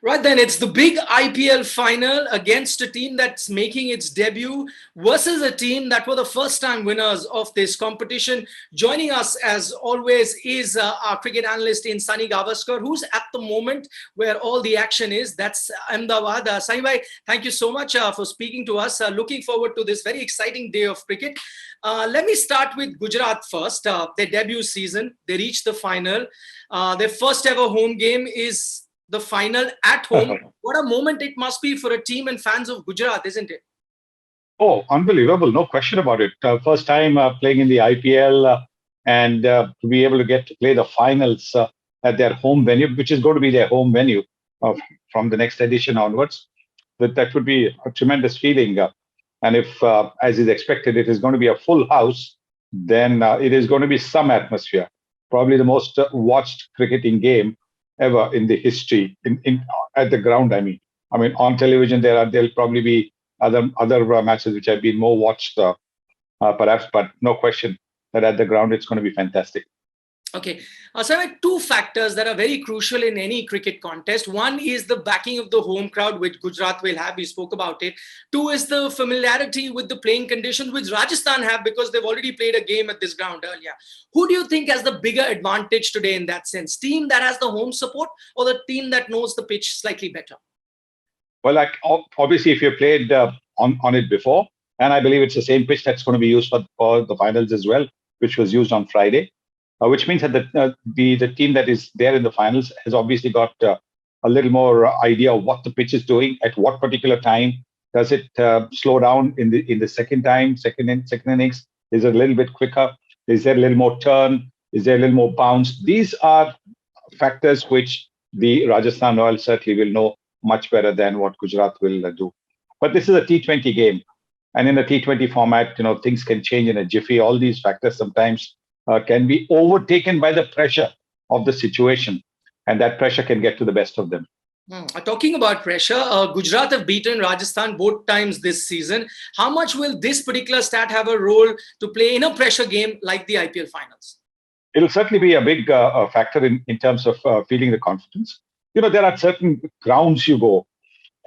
Right then, it's the big IPL final against a team that's making its debut versus a team that were the first time winners of this competition. Joining us, as always, is our cricket analyst in Sunny Gavaskar, who's at the moment where all the action is. That's Ahmedabad. Sunny bhai, thank you so much for speaking to us. Looking forward to this very exciting day of cricket. Let me start with Gujarat first. Their debut season, they reached the final. Their first ever home game is the final at home. What a moment it must be for a team and fans of Gujarat, isn't it? Oh, unbelievable. No question about it. First time playing in the IPL and to be able to get to play the finals at their home venue, which is going to be their home venue from the next edition onwards. That would be a tremendous feeling. And if, as is expected, it is going to be a full house, then it is going to be some atmosphere. Probably the most watched cricketing game ever in the history at the ground. I mean, on television there'll probably be other matches which have been more watched, perhaps, but no question that at the ground it's going to be fantastic. Okay, so I have two factors that are very crucial in any cricket contest. One is the backing of the home crowd, which Gujarat will have. We spoke about it. Two is the familiarity with the playing conditions, which Rajasthan have because they've already played a game at this ground earlier. Who do you think has the bigger advantage today in that sense? Team that has the home support or the team that knows the pitch slightly better? Well, like obviously, if you played on it before, and I believe it's the same pitch that's going to be used for the finals as well, which was used on Friday. Which means that the team that is there in the finals has obviously got a little more idea of what the pitch is doing at what particular time. Does it slow down in the second innings? Is it a little bit quicker? Is there a little more turn? Is there a little more bounce? These are factors which the Rajasthan Royals certainly will know much better than what Gujarat will do. But this is a T20 game, and in a T20 format, things can change in a jiffy. All these factors sometimes can be overtaken by the pressure of the situation, and that pressure can get to the best of them. Talking about pressure, Gujarat have beaten Rajasthan both times this season. How much will this particular stat have a role to play in a pressure game like the IPL finals? It'll certainly be a big factor in terms of feeling the confidence. There are certain grounds you go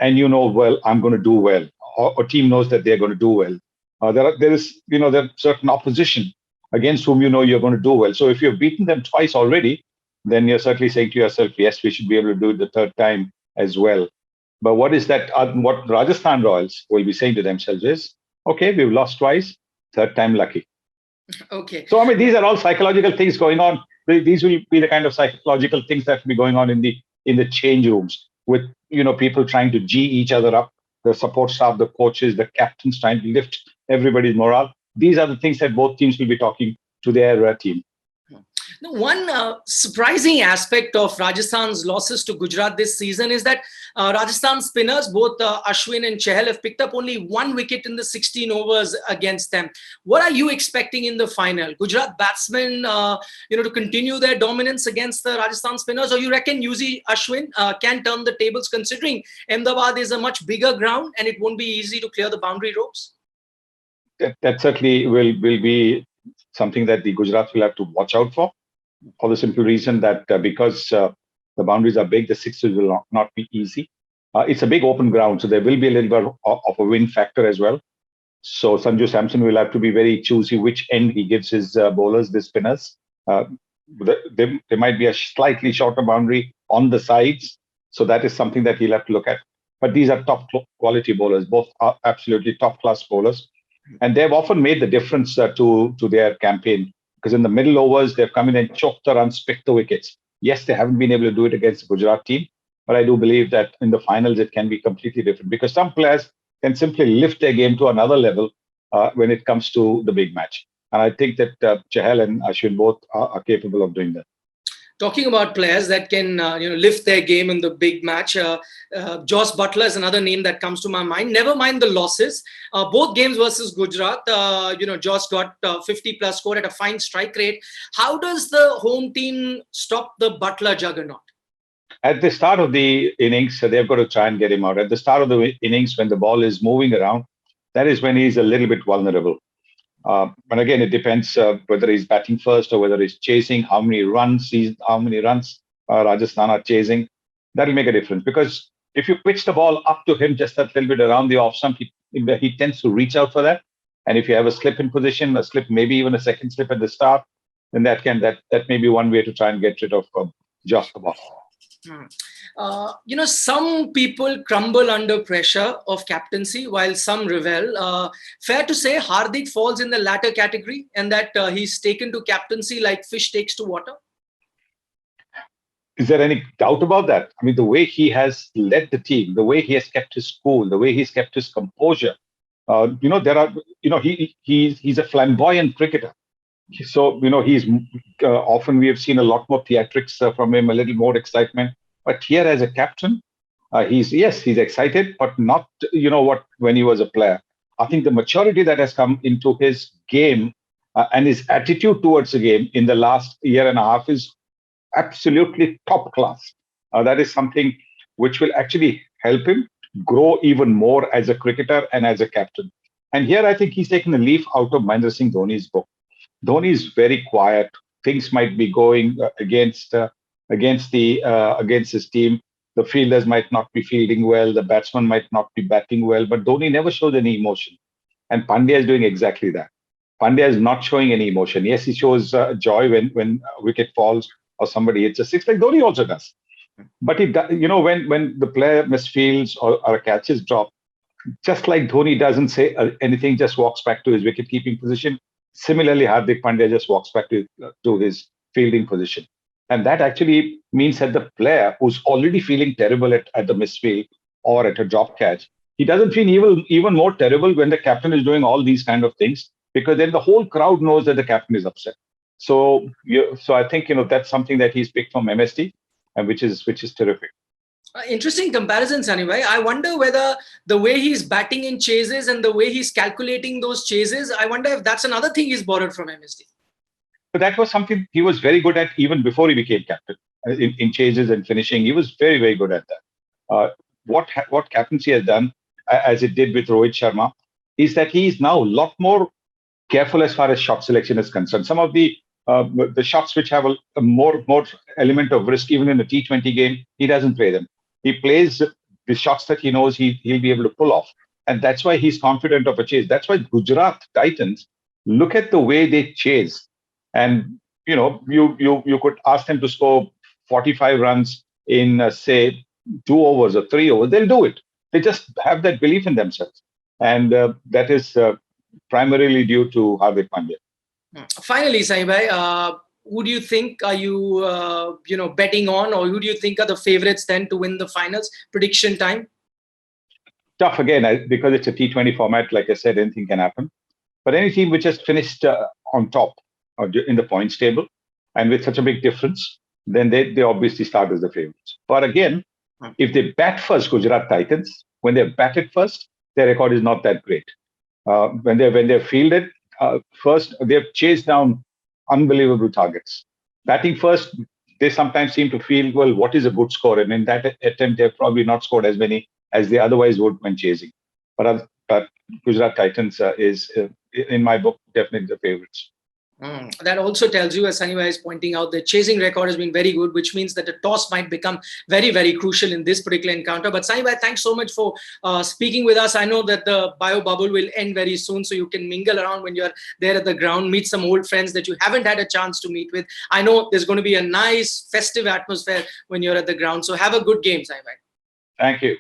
and well, I'm going to do well, or a team knows that they're going to do well. There is certain opposition against whom you're going to do well. So if you've beaten them twice already, then you're certainly saying to yourself, yes, we should be able to do it the third time as well. But what is that? What Rajasthan Royals will be saying to themselves is, okay, we've lost twice, third time lucky. Okay. So, I mean, these are all psychological things going on. These will be the kind of psychological things that will be going on in the change rooms with, people trying to G each other up, the support staff, the coaches, the captains trying to lift everybody's morale. These are the things that both teams will be talking to their team. Now, one surprising aspect of Rajasthan's losses to Gujarat this season is that Rajasthan spinners, both Ashwin and Chahal, have picked up only one wicket in the 16 overs against them. What are you expecting in the final? Gujarat batsmen, to continue their dominance against the Rajasthan spinners, or you reckon Yuzi Ashwin can turn the tables, considering Ahmedabad is a much bigger ground and it won't be easy to clear the boundary ropes? That certainly will be something that the Gujarat will have to watch out for the simple reason that because the boundaries are big, the sixes will not be easy. It's a big open ground, so there will be a little bit of a wind factor as well. So Sanju Samson will have to be very choosy which end he gives his bowlers, the spinners. There might be a slightly shorter boundary on the sides, so that is something that he'll have to look at. But these are top quality bowlers, both are absolutely top class bowlers. And they've often made the difference to their campaign, because in the middle overs, they've come in and choked the runs, picked the wickets. Yes, they haven't been able to do it against the Gujarat team, but I do believe that in the finals, it can be completely different because some players can simply lift their game to another level when it comes to the big match. And I think that Chahal and Ashwin both are capable of doing that. Talking about players that can lift their game in the big match, Josh Butler is another name that comes to my mind. Never mind the losses. Both games versus Gujarat, Josh got 50 plus score at a fine strike rate. How does the home team stop the Butler juggernaut? At the start of the innings, they've got to try and get him out. At the start of the innings, when the ball is moving around, that is when he's a little bit vulnerable. But again, it depends whether he's batting first or whether he's chasing, how many runs Rajasthan are chasing. That'll make a difference, because if you pitch the ball up to him just a little bit around the off stump, he tends to reach out for that. And if you have a slip in position, a slip, maybe even a second slip at the start, then that may be one way to try and get rid of Josh the ball. Some people crumble under pressure of captaincy while some revel. Fair to say Hardik falls in the latter category, and that he's taken to captaincy like fish takes to water? Is there any doubt about that? I mean, the way he has led the team, the way he has kept his cool, the way he's kept his composure. He's a flamboyant cricketer. So, he's often we have seen a lot more theatrics from him, a little more excitement. But here as a captain, he's excited, but not, when he was a player. I think the maturity that has come into his game and his attitude towards the game in the last year and a half is absolutely top class. That is something which will actually help him grow even more as a cricketer and as a captain. And here I think he's taken a leaf out of Mahendra Singh Dhoni's book. Dhoni is very quiet. Things might be going against his team. The fielders might not be fielding well. The batsman might not be batting well. But Dhoni never shows any emotion. And Pandya is doing exactly that. Pandya is not showing any emotion. Yes, he shows joy when a wicket falls or somebody hits a six, like Dhoni also does. But when the player misfields or a catch is dropped, just like Dhoni doesn't say anything, just walks back to his wicket-keeping position. Similarly, Hardik Pandya just walks back to his fielding position. And that actually means that the player who's already feeling terrible at the misfield or at a drop catch, he doesn't feel even more terrible when the captain is doing all these kind of things, because then the whole crowd knows that the captain is upset. So I think that's something that he's picked from MSD, and which is terrific. Interesting comparison, Sunny bhai. I wonder whether the way he's batting in chases and the way he's calculating those chases, I wonder if that's another thing he's borrowed from MSD. But that was something he was very good at even before he became captain. In chases and finishing, he was very, very good at that. What captaincy has done, as it did with Rohit Sharma, is that he is now a lot more careful as far as shot selection is concerned. Some of the shots which have a more element of risk, even in the T20 game, he doesn't play them. He plays the shots that he knows he'll be able to pull off. And that's why he's confident of a chase. That's why Gujarat Titans, look at the way they chase. And, you could ask them to score 45 runs in, say, 2 overs or 3 overs. They'll do it. They just have that belief in themselves. And that is primarily due to Hardik Pandya. Finally, Sunny bhai, who do you think are you, betting on, or who do you think are the favorites then to win the finals? Prediction time. Tough again, because it's a T20 format. Like I said, anything can happen. But any team which has finished on top in the points table and with such a big difference, then they obviously start as the favorites. But again, if they bat first, Gujarat Titans, when they batted first, their record is not that great. When they're fielded first, they've chased down unbelievable targets. Batting first, they sometimes seem to feel, well, what is a good score? And in that attempt, they've probably not scored as many as they otherwise would when chasing. But Gujarat Titans is, in my book, definitely the favorites. That also tells you, as Sunny bhai is pointing out, the chasing record has been very good, which means that the toss might become very, very crucial in this particular encounter. But Sunny bhai, thanks so much for speaking with us. I know that the bio bubble will end very soon, so you can mingle around when you're there at the ground, meet some old friends that you haven't had a chance to meet with. I know there's going to be a nice festive atmosphere when you're at the ground. So have a good game, Sunny bhai. Thank you.